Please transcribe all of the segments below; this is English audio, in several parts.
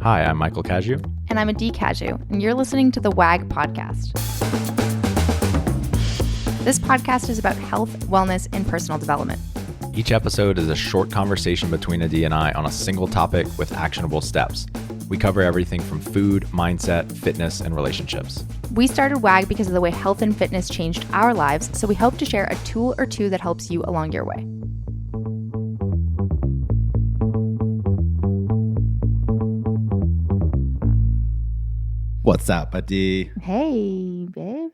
Hi, I'm Michael Caju. And I'm Adee Caju, and you're listening to the WAG podcast. This podcast is about health, wellness, and personal development. Each episode is a short conversation between Adee and I on a single topic with actionable steps. We cover everything from food, mindset, fitness, and relationships. We started WAG because of the way health and fitness changed our lives, so we hope to share a tool or two that helps you along your way. What's up, Adee? Hey, babe.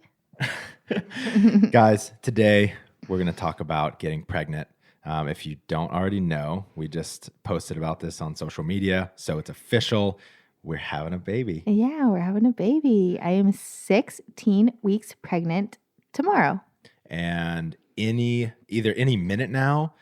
Guys, today we're going to talk about getting pregnant. If you don't already know, we just posted about this on social media, so it's official. We're having a baby. Yeah, we're having a baby. I am 16 weeks pregnant tomorrow. And either any minute now,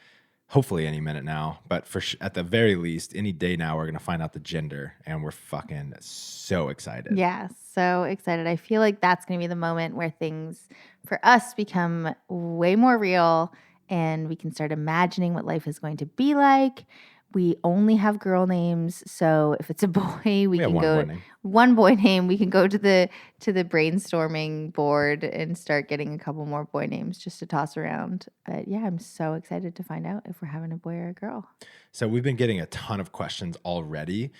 hopefully any minute now, but at the very least, any day now, we're going to find out the gender, and we're fucking so excited. Yeah, so excited. I feel like that's going to be the moment where things for us become way more real and we can start imagining what life is going to be like. We only have girl names, so if it's a boy, we can go one boy name. We can go to the brainstorming board and start getting a couple more boy names just to toss around. But yeah, I'm so excited to find out if we're having a boy or a girl. So we've been getting a ton of questions already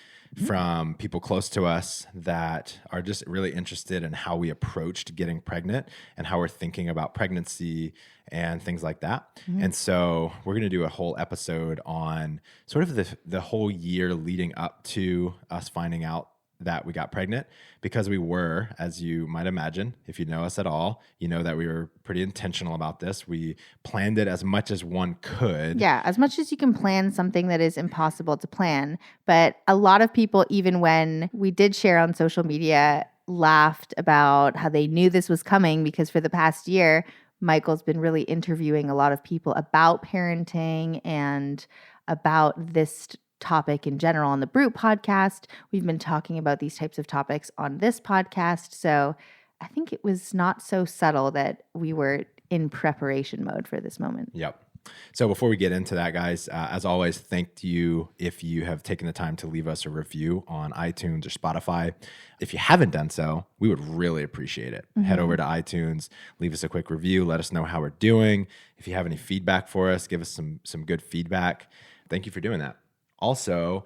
from people close to us that are just really interested in how we approached getting pregnant and how we're thinking about pregnancy and things like that. And so we're going to do a whole episode on sort of the whole year leading up to us finding out that we got pregnant, because we were, as you might imagine, if you know us at all, you know that we were pretty intentional about this. We planned it as much as one could. Yeah, as much as you can plan something that is impossible to plan. But a lot of people, even when we did share on social media, laughed about how they knew this was coming, because for the past year, Michael's been really interviewing a lot of people about parenting and about this topic in general on the Brute podcast. We've been talking about these types of topics on this podcast. So I think it was not so subtle that we were in preparation mode for this moment. Yep. So before we get into that, guys, as always, thank you if you have taken the time to leave us a review on iTunes or Spotify. If you haven't done so, we would really appreciate it. Head over to iTunes, leave us a quick review, let us know how we're doing. If you have any feedback for us, give us some good feedback. Thank you for doing that. Also,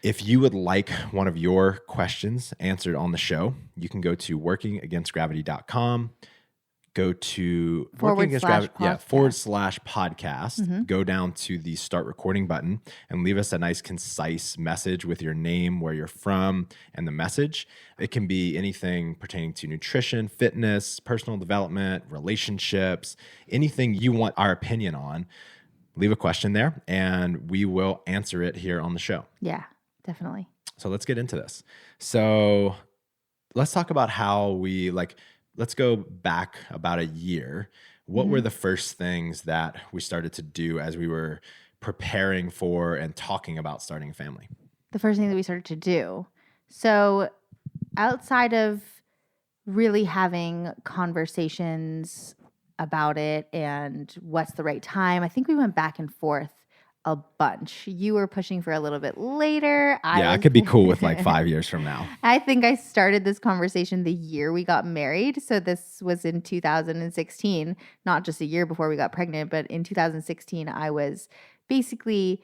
if you would like one of your questions answered on the show, you can go to workingagainstgravity.com. Go to /podcast. Go down to the start recording button and leave us a nice concise message with your name, where you're from, and the message. It can be anything pertaining to nutrition, fitness, personal development, relationships, anything you want our opinion on. Leave a question there and we will answer it here on the show. Yeah, definitely. So let's get into this. So let's talk about how let's go back about a year. What were the first things that we started to do as we were preparing for and talking about starting a family? The first thing that we started to do. So outside of really having conversations about it and what's the right time, I think we went back and forth a bunch. You were pushing for a little bit later. I could be cool with like 5 years from now. I think I started this conversation the year we got married. So this was in 2016, not just a year before we got pregnant, but in 2016, I was basically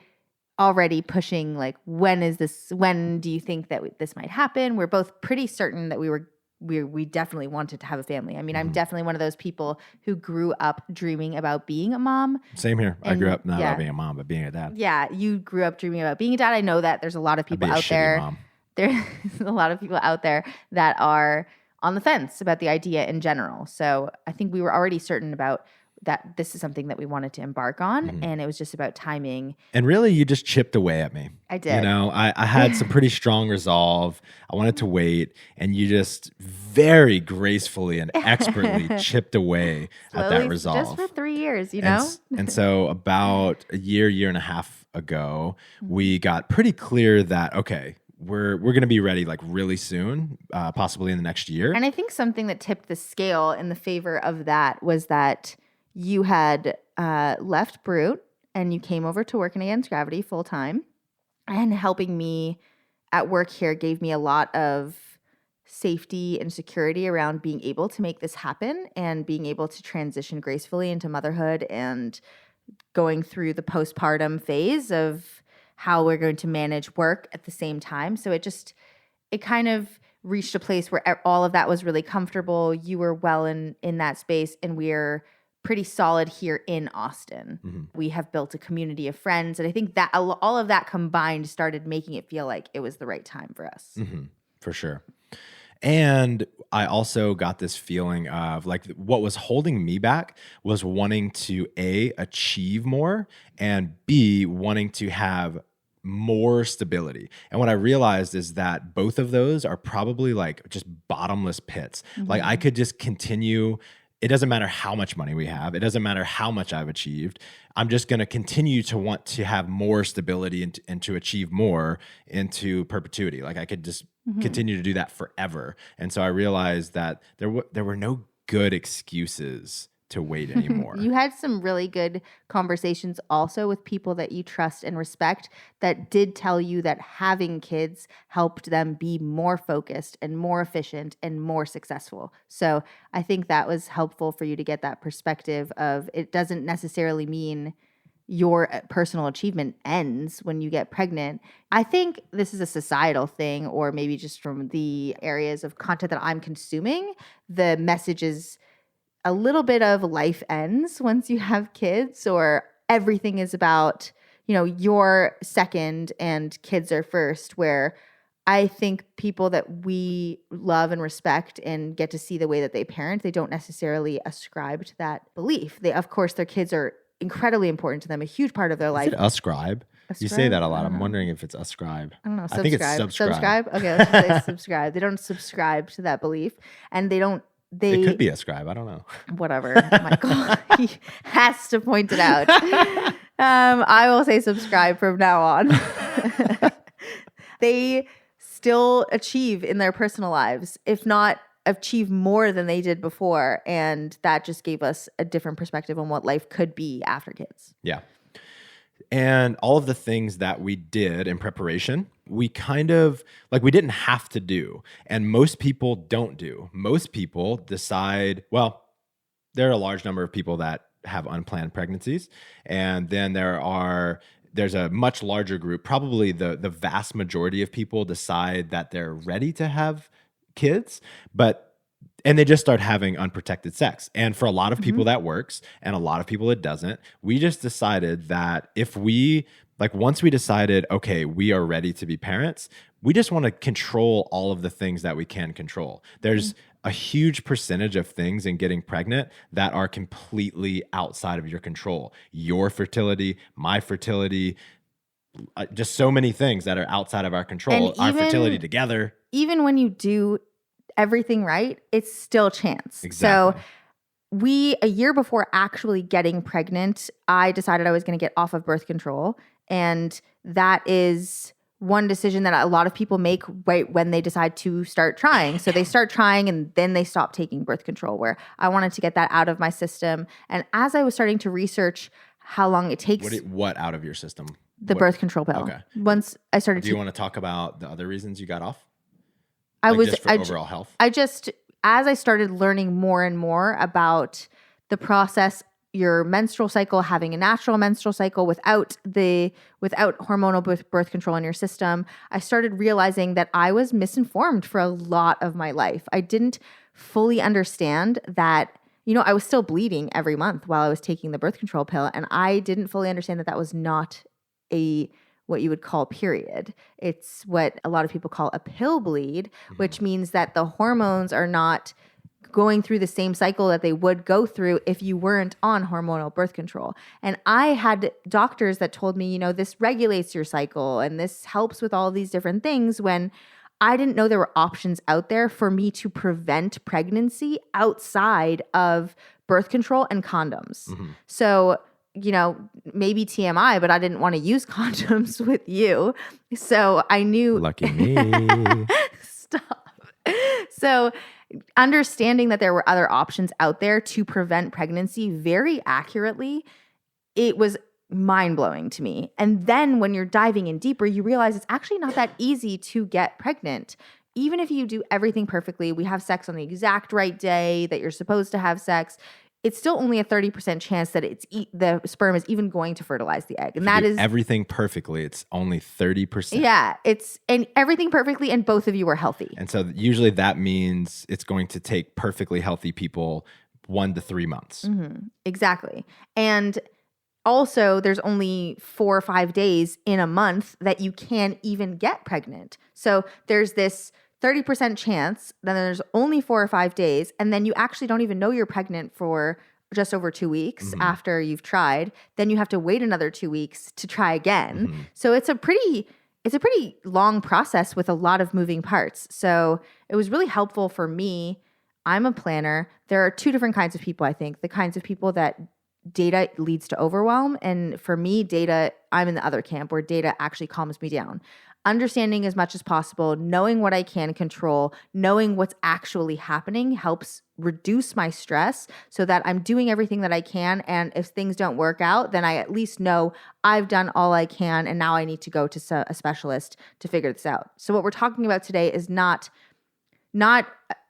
already pushing like, when do you think that this might happen? We're both pretty certain that we definitely wanted to have a family. I mean, I'm definitely one of those people who grew up dreaming about being a mom. Same here. I grew up not about being a mom, but being a dad. Yeah, you grew up dreaming about being a dad. I know that there's a lot of people out there. Mom. There's a lot of people out there that are on the fence about the idea in general. So I think we were already certain about that this is something that we wanted to embark on, and it was just about timing. And really, you just chipped away at me. I did. You know, I had some pretty strong resolve. I wanted to wait, and you just very gracefully and expertly chipped away at that resolve. Just for 3 years, you know? And so about a year and a half ago, we got pretty clear that, okay, we're going to be ready like really soon, possibly in the next year. And I think something that tipped the scale in the favor of that was that you had left Brute and you came over to Working Against Gravity full time and helping me at work here gave me a lot of safety and security around being able to make this happen and being able to transition gracefully into motherhood and going through the postpartum phase of how we're going to manage work at the same time. So it kind of reached a place where all of that was really comfortable. You were well in that space, and we're pretty solid here in Austin. Mm-hmm. We have built a community of friends, and I think that all of that combined started making it feel like it was the right time for us. Mm-hmm. For sure. And I also got this feeling of like what was holding me back was wanting to A, achieve more, and B, wanting to have more stability. And what I realized is that both of those are probably like just bottomless pits. Mm-hmm. Like I could just continue. It doesn't matter how much money we have. It doesn't matter how much I've achieved. I'm just going to continue to want to have more stability and to achieve more into perpetuity. Like I could just continue to do that forever. And so I realized that there were no good excuses to wait anymore. You had some really good conversations also with people that you trust and respect that did tell you that having kids helped them be more focused and more efficient and more successful. So I think that was helpful for you to get that perspective of it doesn't necessarily mean your personal achievement ends when you get pregnant. I think this is a societal thing, or maybe just from the areas of content that I'm consuming. The message is a little bit of life ends once you have kids, or everything is about, you're second and kids are first, where I think people that we love and respect and get to see the way that they parent, they don't necessarily ascribe to that belief. Of course, their kids are incredibly important to them, a huge part of their life. Is it ascribe? You say that a lot. I'm wondering if it's ascribe. I don't know. I think it's subscribe. Subscribe? Okay, let's just say subscribe. They don't subscribe to that belief. And it could be ascribe. I don't know. Whatever, Michael. He has to point it out. I will say subscribe from now on. They still achieve in their personal lives, if not achieve more than they did before. And that just gave us a different perspective on what life could be after kids. Yeah. And all of the things that we did in preparation, we kind of we didn't have to do. And most people don't do. Most people decide, well, there are a large number of people that have unplanned pregnancies. And then there's a much larger group, probably the vast majority of people decide that they're ready to have kids, and they just start having unprotected sex. And for a lot of people that works, and a lot of people it doesn't. We just decided that if once we decided, okay, we are ready to be parents, we just want to control all of the things that we can control. There's a huge percentage of things in getting pregnant that are completely outside of your control. Your fertility, my fertility, just so many things that are outside of our control. And our fertility together. Even when you do everything right, it's still chance. Exactly. So a year before actually getting pregnant, I decided I was going to get off of birth control. And that is one decision that a lot of people make right when they decide to start trying. So they start trying and then they stop taking birth control, where I wanted to get that out of my system. And as I was starting to research how long it takes. What out of your system? The birth control pill. Okay. Once I started Do you want to talk about the other reasons you got off? Just for overall health? As I started learning more and more about the process, your menstrual cycle, having a natural menstrual cycle without hormonal birth control in your system, I started realizing that I was misinformed for a lot of my life. I didn't fully understand that, I was still bleeding every month while I was taking the birth control pill, and I didn't fully understand that was not what you would call period. It's what a lot of people call a pill bleed, which means that the hormones are not going through the same cycle that they would go through if you weren't on hormonal birth control. And I had doctors that told me, this regulates your cycle and this helps with all these different things, when I didn't know there were options out there for me to prevent pregnancy outside of birth control and condoms. So maybe TMI, but I didn't want to use condoms with you. So I knew. Lucky me. Stop. So understanding that there were other options out there to prevent pregnancy very accurately, it was mind-blowing to me. And then when you're diving in deeper, you realize it's actually not that easy to get pregnant. Even if you do everything perfectly, we have sex on the exact right day that you're supposed to have sex, it's still only a 30% chance that the sperm is even going to fertilize the egg. And that is everything perfectly. It's only 30%. Yeah, and everything perfectly, and both of you are healthy. And so usually that means it's going to take perfectly healthy people 1 to 3 months. Mm-hmm. Exactly. And also, there's only 4 or 5 days in a month that you can even get pregnant. So there's this 30% chance, then there's only 4 or 5 days, and then you actually don't even know you're pregnant for just over 2 weeks after you've tried. Then you have to wait another 2 weeks to try again. So it's a pretty long process with a lot of moving parts. So it was really helpful for me. I'm a planner. There are 2 different kinds of people, I think. The kinds of people that data leads to overwhelm. And for me, I'm in the other camp where data actually calms me down. Understanding as much as possible, knowing what I can control, knowing what's actually happening helps reduce my stress so that I'm doing everything that I can. And if things don't work out, then I at least know I've done all I can and now I need to go to a specialist to figure this out. So what we're talking about today is not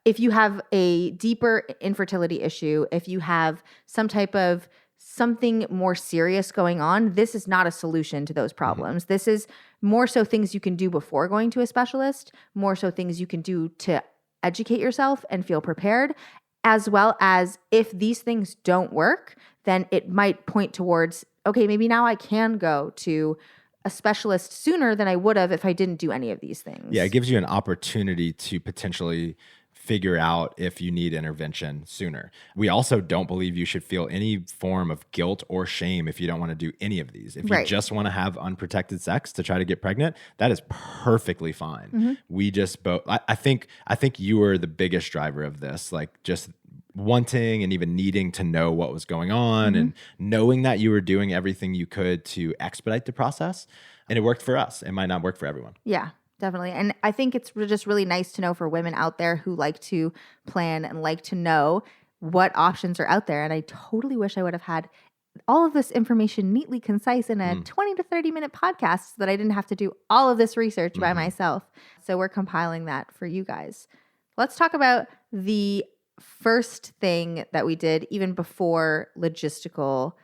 if you have a deeper infertility issue, if you have some type of something more serious going on, this is not a solution to those problems. This is more so things you can do before going to a specialist, more so things you can do to educate yourself and feel prepared, as well as if these things don't work, then it might point towards, okay, maybe now I can go to a specialist sooner than I would have if I didn't do any of these things. Yeah, it gives you an opportunity to potentially figure out if you need intervention sooner. We also don't believe you should feel any form of guilt or shame if you don't want to do any of these. If you just want to have unprotected sex to try to get pregnant, that is perfectly fine. We just both, I think you were the biggest driver of this, like just wanting and even needing to know what was going on and knowing that you were doing everything you could to expedite the process. And it worked for us. It might not work for everyone. Yeah. Definitely. And I think it's just really nice to know for women out there who like to plan and like to know what options are out there. And I totally wish I would have had all of this information neatly concise in a 20 to 30 minute podcast so that I didn't have to do all of this research by myself. So we're compiling that for you guys. Let's talk about the first thing that we did even before logistical,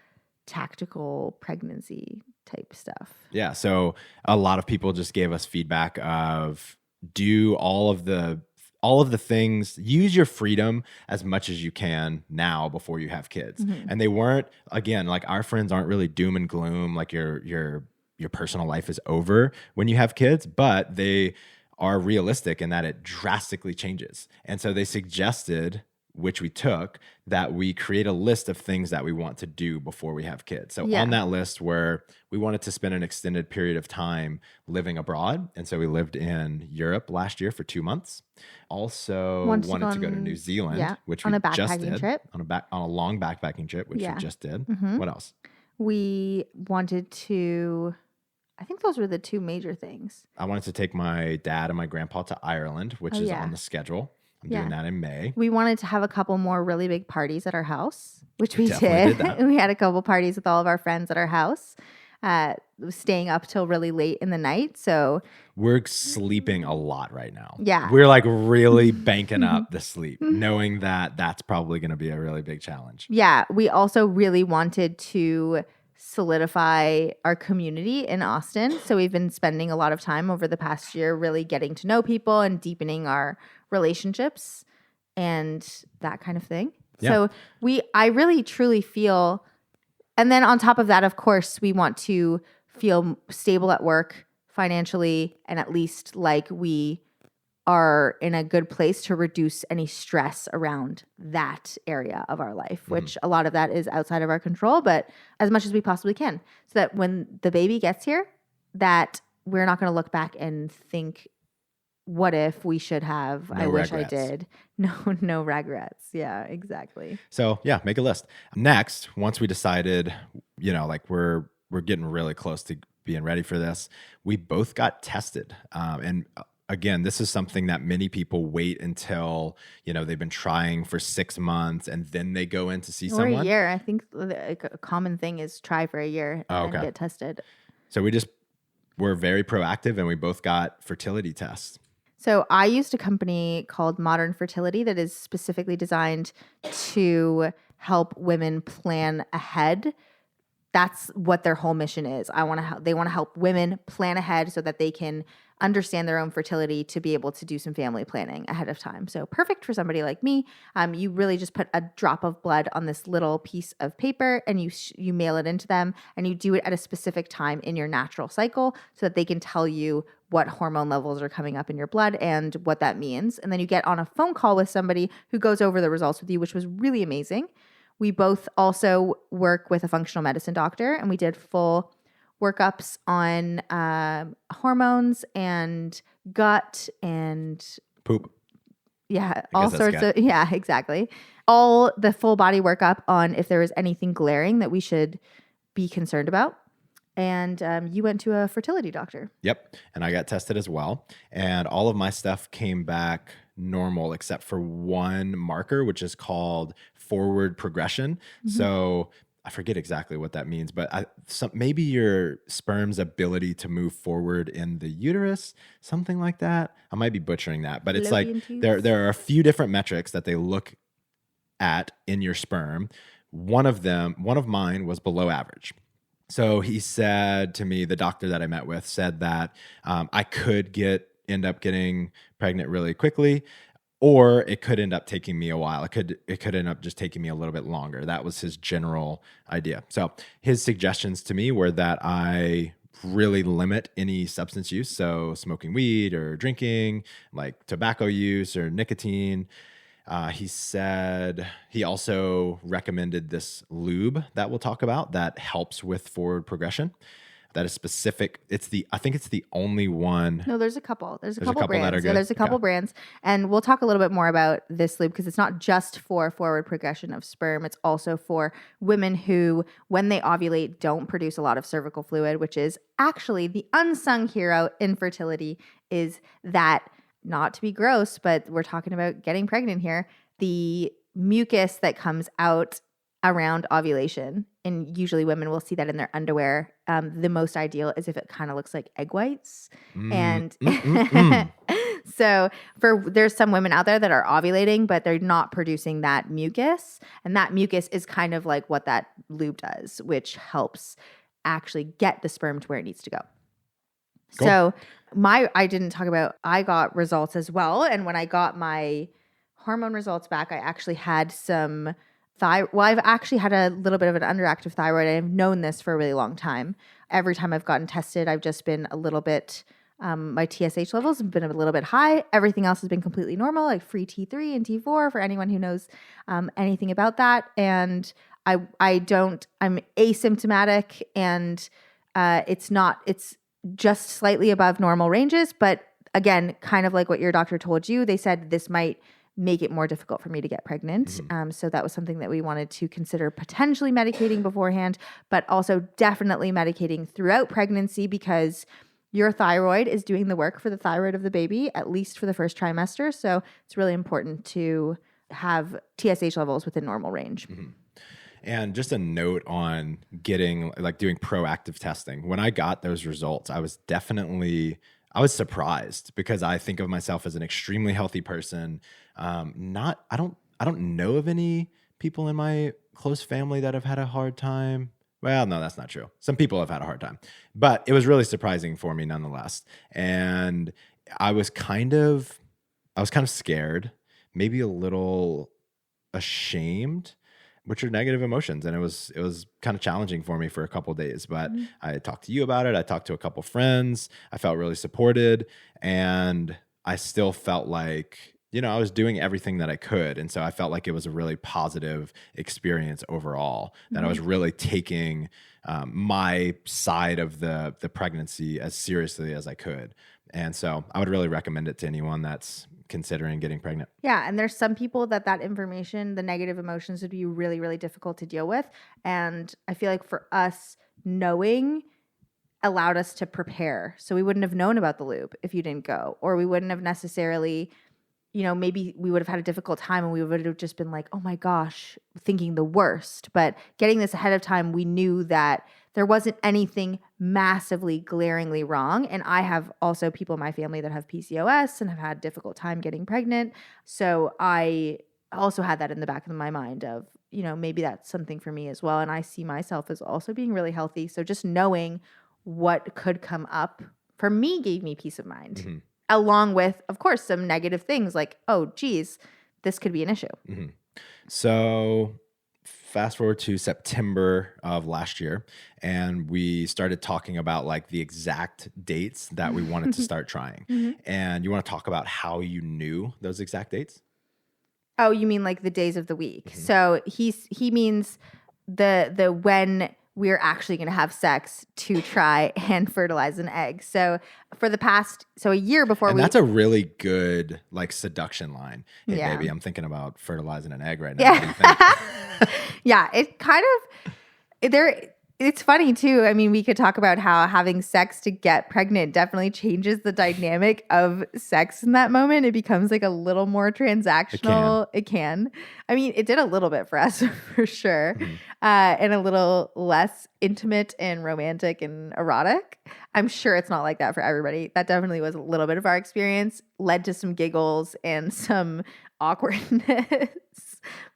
tactical pregnancy type stuff. Yeah. So a lot of people just gave us feedback of do all of the things, use your freedom as much as you can now before you have kids. And they weren't, again, like our friends aren't really doom and gloom, like your personal life is over when you have kids, but they are realistic in that it drastically changes. And so they suggested, which we took, that we create a list of things that we want to do before we have kids. So on that list where we wanted to spend an extended period of time living abroad. And so we lived in Europe last year for 2 months. Also wanted to go to New Zealand, which we just did. On a long backpacking trip, which we just did. What else? We wanted to, I think those were the 2 major things. I wanted to take my dad and my grandpa to Ireland, which is on the schedule. I'm doing that in May. We wanted to have a couple more really big parties at our house, which we did. We had a couple parties with all of our friends at our house, staying up till really late in the night. So we're sleeping a lot right now. Yeah. We're like really banking up the sleep, knowing that that's probably going to be a really big challenge. Yeah. We also really wanted to solidify our community in Austin. So we've been spending a lot of time over the past year really getting to know people and deepening our relationships and that kind of thing. Yeah. So I really truly feel, and then on top of that, of course, we want to feel stable at work financially and at least like we are in a good place to reduce any stress around that area of our life, which a lot of that is outside of our control, but as much as we possibly can, so that when the baby gets here, that we're not going to look back and think, what if we should have, I wish I did. No regrets. Yeah, exactly. So yeah, make a list. Next, once we decided, like we're getting really close to being ready for this, we both got tested. And again, this is something that many people wait until, they've been trying for 6 months and then they go in to see Or a someone. year. I think a common thing is try for a year and then Okay. get tested. So we're very proactive and we both got fertility tests. So I used a company called Modern Fertility that is specifically designed to help women plan ahead. That's what their whole mission is. They want to help women plan ahead so that they can understand their own fertility to be able to do some family planning ahead of time. So perfect for somebody like me. You really just put a drop of blood on this little piece of paper and you mail it into them, and you do it at a specific time in your natural cycle so that they can tell you what hormone levels are coming up in your blood and what that means. And then you get on a phone call with somebody who goes over the results with you, which was really amazing. We both also work with a functional medicine doctor, and we did full workups on hormones and gut and poop. Yeah, all sorts of, yeah, exactly. All the full body workup on if there was anything glaring that we should be concerned about. And you went to a fertility doctor. Yep. And I got tested as well. And all of my stuff came back normal except for one marker, which is called forward progression. Mm-hmm. So I forget exactly what that means, but maybe your sperm's ability to move forward in the uterus, something like that. I might be butchering that, but it's like there are a few different metrics that they look at in your sperm. One of mine was below average. So he said to me, the doctor that I met with said that I could end up getting pregnant really quickly, or it could end up taking me a while. It could end up just taking me a little bit longer. That was his general idea. So his suggestions to me were that I really limit any substance use. So smoking weed or drinking, like tobacco use or nicotine. He said he also recommended this lube that we'll talk about that helps with forward progression. That is specific. I think it's the only one. No, there's a couple. There's a couple brands. That are good? There's a couple brands. And we'll talk a little bit more about this lube because it's not just for forward progression of sperm. It's also for women who, when they ovulate, don't produce a lot of cervical fluid, which is actually the unsung hero in fertility, is that, not to be gross, but we're talking about getting pregnant here, the mucus that comes out around ovulation. And usually women will see that in their underwear. The most ideal is if it kind of looks like egg whites. So there's some women out there that are ovulating, but they're not producing that mucus. And that mucus is kind of like what that lube does, which helps actually get the sperm to where it needs to go. Cool. So I got results as well. And when I got my hormone results back, I actually had some I've actually had a little bit of an underactive thyroid. I've known this for a really long time. Every time I've gotten tested, I've just been a little bit, my TSH levels have been a little bit high. Everything else has been completely normal, like free T3 and T4 for anyone who knows anything about that. And I'm asymptomatic, and it's just slightly above normal ranges. But again, kind of like what your doctor told you, they said this might make it more difficult for me to get pregnant. Mm-hmm. So that was something that we wanted to consider potentially medicating beforehand, but also definitely medicating throughout pregnancy, because your thyroid is doing the work for the thyroid of the baby, at least for the first trimester. So it's really important to have TSH levels within normal range. Mm-hmm. And just a note on doing proactive testing. When I got those results, I was surprised, because I think of myself as an extremely healthy person. I don't know of any people in my close family that have had a hard time. Well, no, that's not true. Some people have had a hard time, but it was really surprising for me nonetheless. And I was kind of scared, maybe a little ashamed, which are negative emotions. And it was kind of challenging for me for a couple of days, but mm-hmm. I talked to you about it. I talked to a couple friends. I felt really supported, and I still felt like, I was doing everything that I could. And so I felt like it was a really positive experience overall, that mm-hmm. I was really taking my side of the pregnancy as seriously as I could. And so I would really recommend it to anyone that's considering getting pregnant. Yeah. And there's some people that information, the negative emotions, would be really, really difficult to deal with. And I feel like for us, knowing allowed us to prepare. So we wouldn't have known about the loop if you didn't go, or we wouldn't have necessarily, maybe we would have had a difficult time and we would have just been like, oh my gosh, thinking the worst. But getting this ahead of time, we knew that there wasn't anything massively, glaringly wrong. And I have also people in my family that have PCOS and have had a difficult time getting pregnant. So I also had that in the back of my mind of, maybe that's something for me as well. And I see myself as also being really healthy. So just knowing what could come up for me gave me peace of mind, Mm-hmm. along with, of course, some negative things like, oh, geez, this could be an issue. Mm-hmm. So fast forward to September of last year, and we started talking about like the exact dates that we wanted to start trying. Mm-hmm. And you want to talk about how you knew those exact dates? Oh, you mean like the days of the week? Mm-hmm. So he means the when we're actually going to have sex to try and fertilize an egg. So for a year before that's a really good like seduction line. Hey, Yeah. baby, I'm thinking about fertilizing an egg right now. What do you think? Yeah, it kind of it's funny too. I mean, we could talk about how having sex to get pregnant definitely changes the dynamic of sex in that moment. It becomes like a little more transactional. It can. I mean, it did a little bit for us for sure. Mm-hmm. And a little less intimate and romantic and erotic. I'm sure it's not like that for everybody. That definitely was a little bit of our experience, led to some giggles and some awkwardness.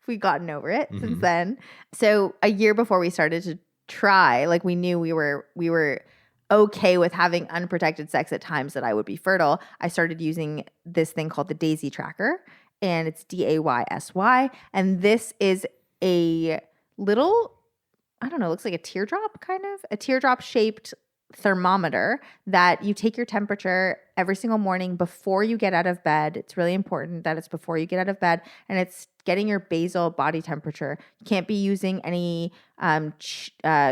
We've gotten over it Mm-hmm. since then. So a year before we started to try, like we knew we were okay with having unprotected sex at times that I would be fertile, I started using this thing called the Daisy Tracker, and it's DAYSY. And this is a little, I don't know, looks like a teardrop shaped thermometer that you take your temperature every single morning before you get out of bed. It's really important that it's before you get out of bed, and it's getting your basal body temperature. You can't be using any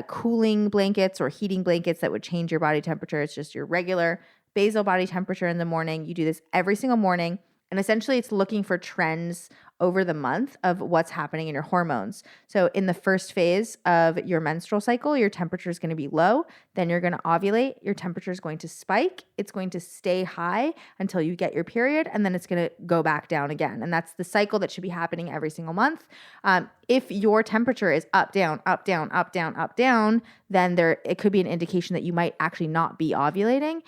cooling blankets or heating blankets that would change your body temperature. It's just your regular basal body temperature in the morning. You do this every single morning. And essentially, it's looking for trends over the month of what's happening in your hormones. So in the first phase of your menstrual cycle, your temperature is going to be low. Then you're going to ovulate. Your temperature is going to spike. It's going to stay high until you get your period, and then it's going to go back down again. And that's the cycle that should be happening every single month. If your temperature is up, down, up, down, up, down, up, down, then it could be an indication that you might actually not be ovulating,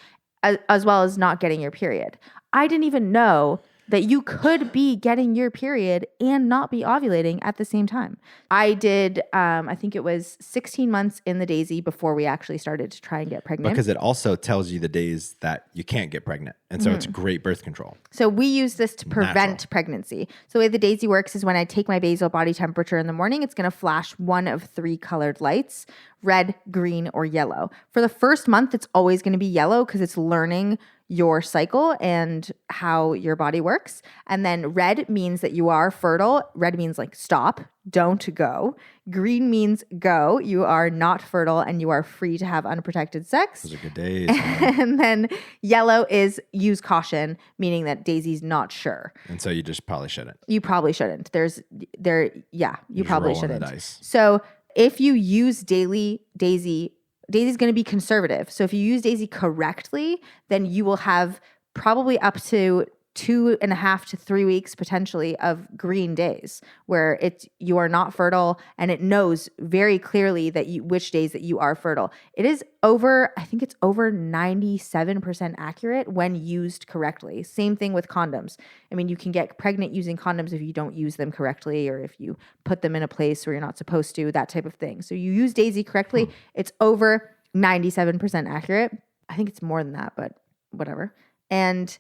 as well as not getting your period. I didn't even know that you could be getting your period and not be ovulating at the same time. I did, I think it was 16 months in the Daisy before we actually started to try and get pregnant. Because it also tells you the days that you can't get pregnant. And so it's great birth control. So we use this to prevent pregnancy. So the way the Daisy works is when I take my basal body temperature in the morning, it's going to flash one of 3 colored lights: red, green, or yellow. For the first month, it's always going to be yellow because it's learning your cycle and how your body works. And then red means that you are fertile. Red means like stop, don't go. Green means go. You are not fertile and you are free to have unprotected sex. Those are good days. And then yellow is use caution, meaning that Daisy's not sure. And so you just probably shouldn't. You probably shouldn't. You probably shouldn't. The dice. So if you use Daisy's going to be conservative. So if you use Daisy correctly, then you will have probably up to 2.5 to 3 weeks potentially of green days where you are not fertile, and it knows very clearly that which days that you are fertile. It is I think it's over 97% accurate when used correctly. Same thing with condoms. I mean, you can get pregnant using condoms if you don't use them correctly, or if you put them in a place where you're not supposed to, that type of thing. So you use Daisy correctly, it's over 97% accurate. I think it's more than that, but whatever. And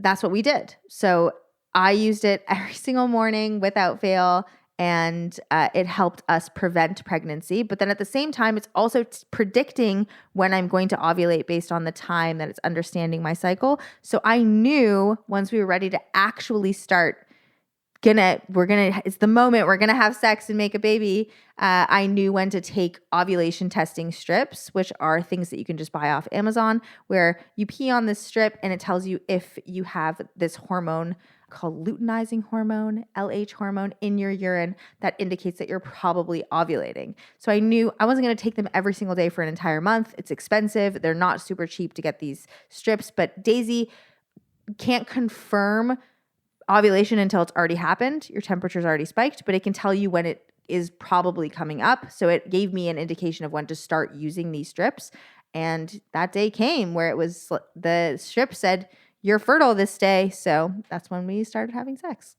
that's what we did. So I used it every single morning without fail, and it helped us prevent pregnancy. But then at the same time, it's also predicting when I'm going to ovulate based on the time that it's understanding my cycle. So I knew once we were ready to actually start it's the moment we're gonna have sex and make a baby. I knew when to take ovulation testing strips, which are things that you can just buy off Amazon, where you pee on this strip and it tells you if you have this hormone called luteinizing hormone, LH hormone, in your urine that indicates that you're probably ovulating. So I knew I wasn't going to take them every single day for an entire month. It's expensive. They're not super cheap to get these strips, but Daisy can't confirm ovulation until it's already happened. Your temperature's already spiked, but it can tell you when it is probably coming up. So it gave me an indication of when to start using these strips. And that day came where it was, the strip said, you're fertile this day. So that's when we started having sex.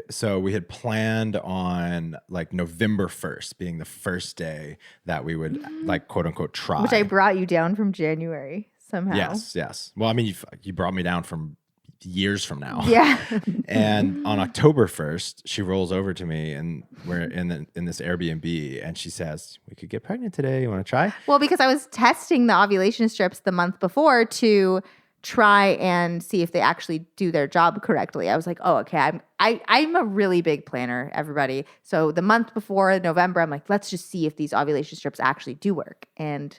So we had planned on like November 1st being the first day that we would like quote unquote try. Which I brought you down from January somehow. Yes. Well, I mean, you brought me down from years from now. Yeah. And on October 1st, she rolls over to me and we're in this Airbnb and she says, we could get pregnant today. You want to try? Well, because I was testing the ovulation strips the month before to try and see if they actually do their job correctly. I was like, oh, okay, I'm a really big planner, everybody. So the month before November, I'm like, let's just see if these ovulation strips actually do work. And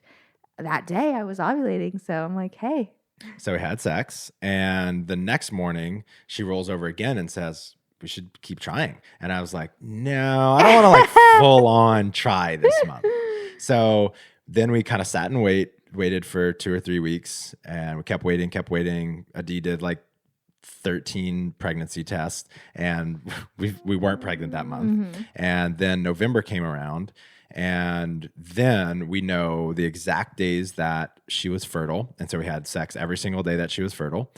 that day I was ovulating. So I'm like, hey. So we had sex, and the next morning she rolls over again and says, we should keep trying. And I was like, no, I don't want to like full on try this month. So then we kind of sat and waited for 2 or 3 weeks, and we kept waiting. Adee did like 13 pregnancy tests, and we weren't pregnant that month. And then November came around, and then we know the exact days that she was fertile. And so we had sex every single day that she was fertile.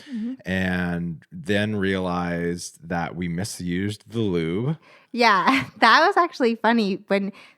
And then realized that we misused the lube. Yeah, that was actually funny.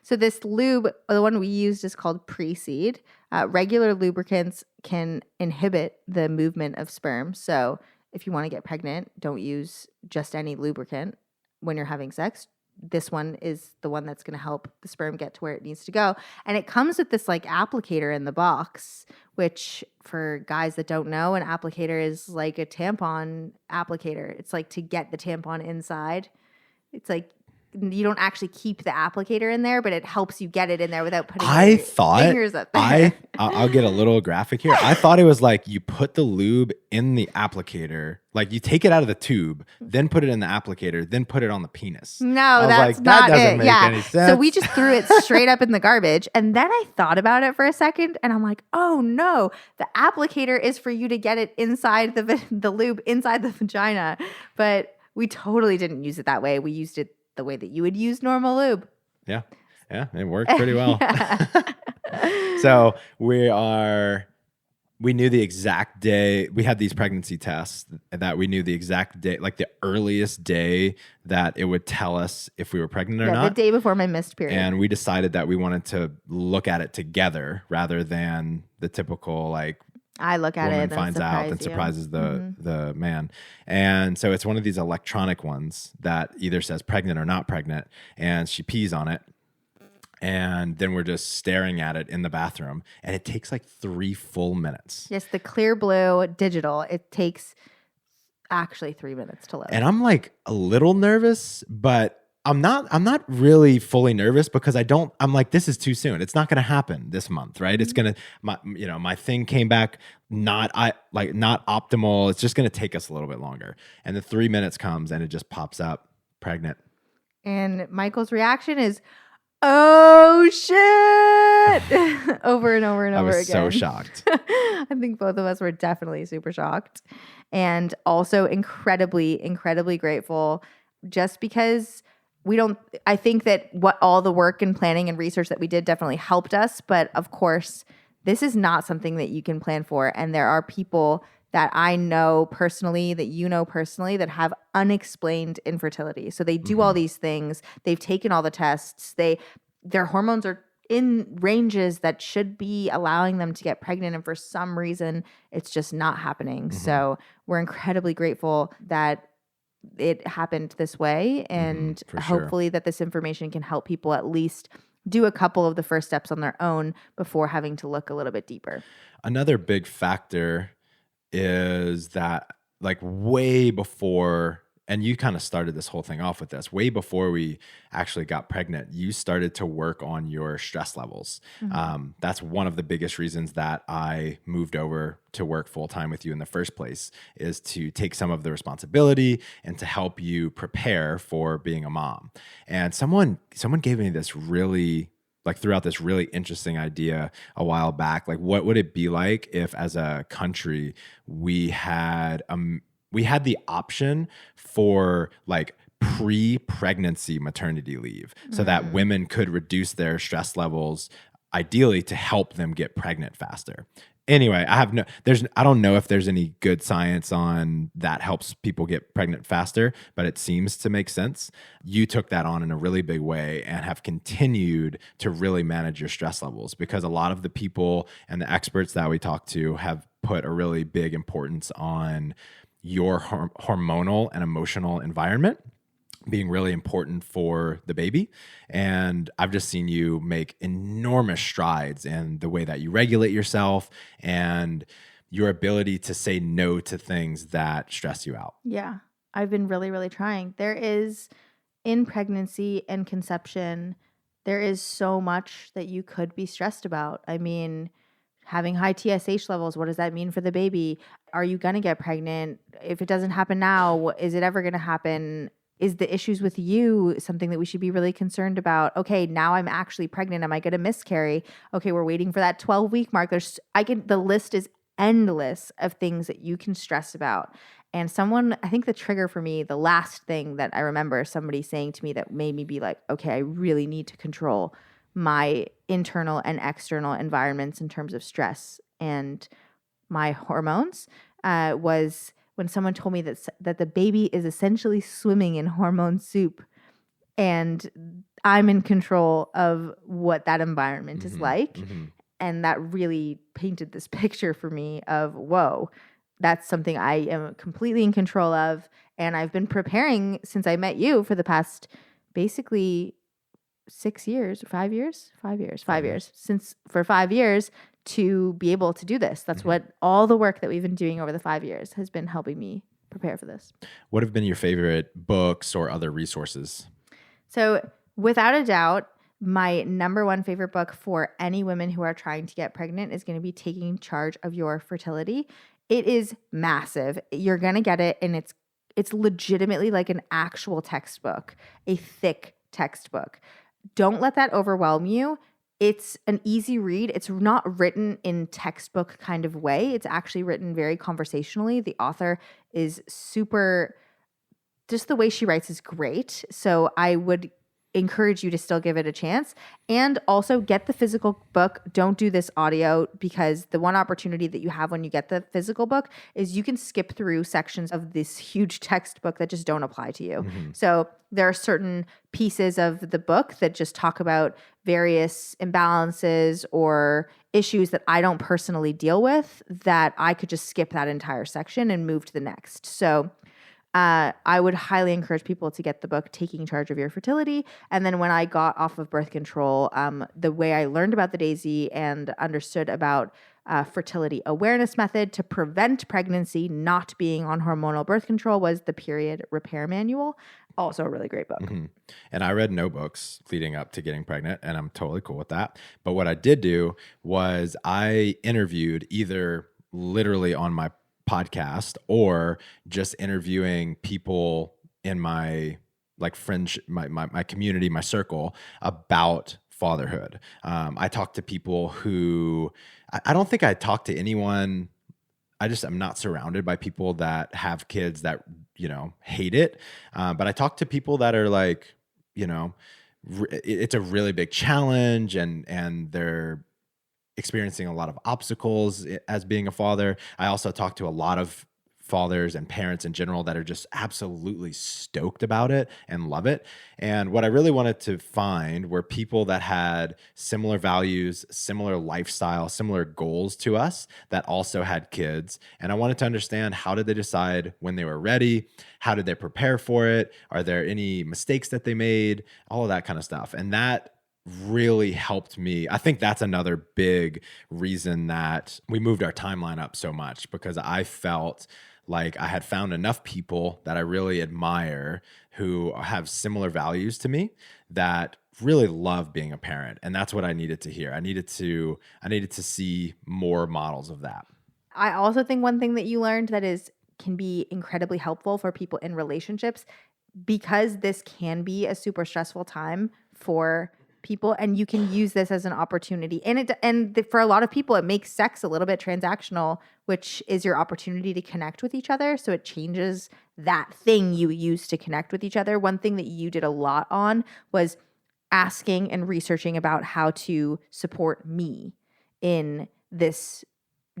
So this lube, the one we used is called Pre-Seed. Regular lubricants can inhibit the movement of sperm. So if you want to get pregnant, don't use just any lubricant when you're having sex. This one is the one that's going to help the sperm get to where it needs to go. And it comes with this like applicator in the box, which for guys that don't know, an applicator is like a tampon applicator. It's like to get the tampon inside. It's like you don't actually keep the applicator in there, but it helps you get it in there without putting your fingers up there. I'll get a little graphic here. I thought it was like you put the lube in the applicator, like you take it out of the tube, then put it in the applicator, then put it on the penis. No, that's like, not that doesn't it. make any sense. So we just threw it straight up in the garbage. And then I thought about it for a second and I'm like, oh no, the applicator is for you to get it inside the lube, inside the vagina. But we totally didn't use it that way. We used it the way that you would use normal lube. Yeah, it worked pretty well. So we knew the exact day. We had these pregnancy tests that we knew the exact day, like the earliest day that it would tell us if we were pregnant or not. The day before my missed period. And we decided that we wanted to look at it together rather than the typical like I look at woman it and finds out and surprises the man. And so it's one of these electronic ones that either says pregnant or not pregnant, and she pees on it. And then we're just staring at it in the bathroom, and it takes like 3 full minutes. Yes, the clear blue digital, it takes actually 3 minutes to load. And I'm like a little nervous, but I'm not really fully nervous because I'm like, this is too soon. It's not going to happen this month, right? It's going to, my thing came back not optimal. It's just going to take us a little bit longer. And the 3 minutes comes and it just pops up pregnant. And Michael's reaction is, oh shit, over and over and over again. I was so shocked. I think both of us were definitely super shocked and also incredibly, incredibly grateful just because I think that what all the work and planning and research that we did definitely helped us. But of course, this is not something that you can plan for. And there are people that I know personally, that you know personally, that have unexplained infertility. So they do all these things. They've taken all the tests. Their hormones are in ranges that should be allowing them to get pregnant. And for some reason, it's just not happening. So we're incredibly grateful that it happened this way, and hopefully that this information can help people at least do a couple of the first steps on their own before having to look a little bit deeper. Another big factor is that like way before and you kind of started this whole thing off with this way before we actually got pregnant. You started to work on your stress levels. That's one of the biggest reasons that I moved over to work full time with you in the first place, is to take some of the responsibility and to help you prepare for being a mom. And someone gave me this really, like, throughout this really interesting idea a while back, like, what would it be like if as a country we had the option for like pre-pregnancy maternity leave, so that women could reduce their stress levels, ideally to help them get pregnant faster. Anyway, I don't know if there's any good science on that helps people get pregnant faster, but it seems to make sense. You took that on in a really big way and have continued to really manage your stress levels, because a lot of the people and the experts that we talk to have put a really big importance on your hormonal and emotional environment being really important for the baby. And I've just seen you make enormous strides in the way that you regulate yourself and your ability to say no to things that stress you out. Yeah, I've been really, really trying. There is, in pregnancy and conception, there is so much that you could be stressed about. I mean, having high TSH levels, what does that mean for the baby? Are you going to get pregnant? If it doesn't happen now, is it ever going to happen? Is the issues with you something that we should be really concerned about? Okay, now I'm actually pregnant. Am I going to miscarry? Okay, we're waiting for that 12-week mark. The list is endless of things that you can stress about. And I think the trigger for me, the last thing that I remember somebody saying to me that made me be like, okay, I really need to control my internal and external environments in terms of stress and my hormones, was when someone told me that the baby is essentially swimming in hormone soup, and I'm in control of what that environment is like. And that really painted this picture for me of, whoa, that's something I am completely in control of. And I've been preparing since I met you for the past basically 6 years, 5 years, 5 years, 5 years, for 5 years to be able to do this. That's what all the work that we've been doing over the 5 years has been helping me prepare for this. What have been your favorite books or other resources? So without a doubt, my number one favorite book for any women who are trying to get pregnant is going to be Taking Charge of Your Fertility. It is massive. You're going to get it, and it's legitimately like an actual textbook, a thick textbook. Don't let that overwhelm you. It's an easy read. It's not written in textbook kind of way. It's actually written very conversationally. The author is super, just the way she writes is great. So I would encourage you to still give it a chance, and also get the physical book. Don't do this audio, because the one opportunity that you have when you get the physical book is you can skip through sections of this huge textbook that just don't apply to you. So there are certain pieces of the book that just talk about various imbalances or issues that I don't personally deal with, that I could just skip that entire section and move to the next. So I would highly encourage people to get the book Taking Charge of Your Fertility. And then when I got off of birth control, the way I learned about the DAISY and understood about fertility awareness method to prevent pregnancy not being on hormonal birth control was the Period Repair Manual. Also a really great book. And I read no books leading up to getting pregnant, and I'm totally cool with that. But what I did do was I interviewed, either literally on my podcast or just interviewing people in my like friends, my community, my circle, about fatherhood. I talked to people who I don't think I talked to anyone. I'm not surrounded by people that have kids that, hate it. But I talked to people that are like, it's a really big challenge, and they're experiencing a lot of obstacles as being a father. I also talked to a lot of fathers and parents in general that are just absolutely stoked about it and love it. And what I really wanted to find were people that had similar values, similar lifestyle, similar goals to us, that also had kids. And I wanted to understand, how did they decide when they were ready? How did they prepare for it? Are there any mistakes that they made? All of that kind of stuff. And that really helped me. I think that's another big reason that we moved our timeline up so much, because I felt like I had found enough people that I really admire who have similar values to me that really love being a parent. And that's what I needed to hear. I needed to see more models of that. I also think one thing that you learned that can be incredibly helpful for people in relationships, because this can be a super stressful time for people, and you can use this as an opportunity. And for a lot of people, it makes sex a little bit transactional, which is your opportunity to connect with each other. So it changes that thing you use to connect with each other. One thing that you did a lot on was asking and researching about how to support me in this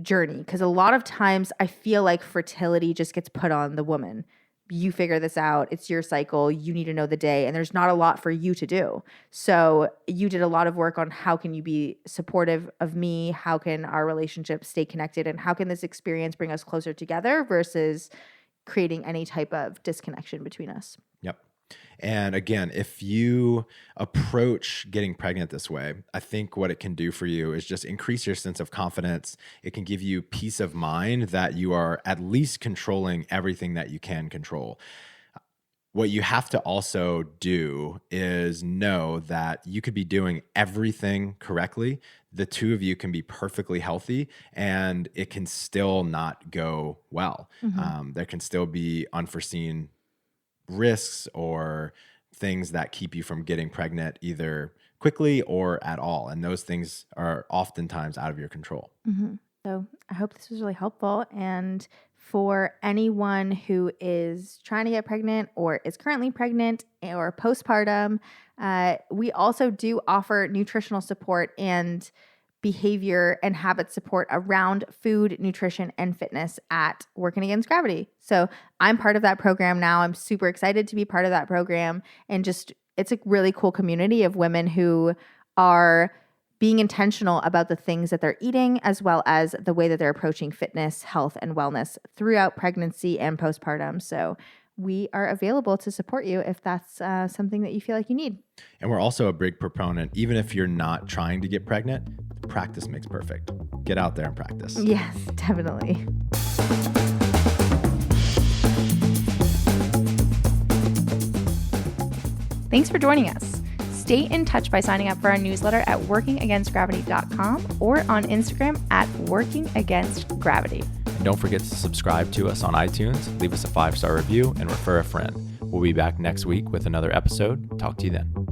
journey. Because a lot of times I feel like fertility just gets put on the woman. You figure this out. It's your cycle. You need to know the day, and there's not a lot for you to do. So you did a lot of work on how can you be supportive of me? How can our relationship stay connected? And how can this experience bring us closer together versus creating any type of disconnection between us? Yep. And again, if you approach getting pregnant this way, I think what it can do for you is just increase your sense of confidence. It can give you peace of mind that you are at least controlling everything that you can control. What you have to also do is know that you could be doing everything correctly. The two of you can be perfectly healthy, and it can still not go well. There can still be unforeseen risks or things that keep you from getting pregnant either quickly or at all. And those things are oftentimes out of your control. So I hope this was really helpful. And for anyone who is trying to get pregnant or is currently pregnant or postpartum, we also do offer nutritional support and behavior and habit support around food, nutrition, and fitness at Working Against Gravity. So I'm part of that program now. I'm super excited to be part of that program. And just, it's a really cool community of women who are being intentional about the things that they're eating, as well as the way that they're approaching fitness, health, and wellness throughout pregnancy and postpartum. So we are available to support you if that's something that you feel like you need. And we're also a big proponent, even if you're not trying to get pregnant, practice makes perfect. Get out there and practice. Yes, definitely. Thanks for joining us. Stay in touch by signing up for our newsletter at workingagainstgravity.com or on Instagram at workingagainstgravity. And don't forget to subscribe to us on iTunes, leave us a 5-star review, and refer a friend. We'll be back next week with another episode. Talk to you then.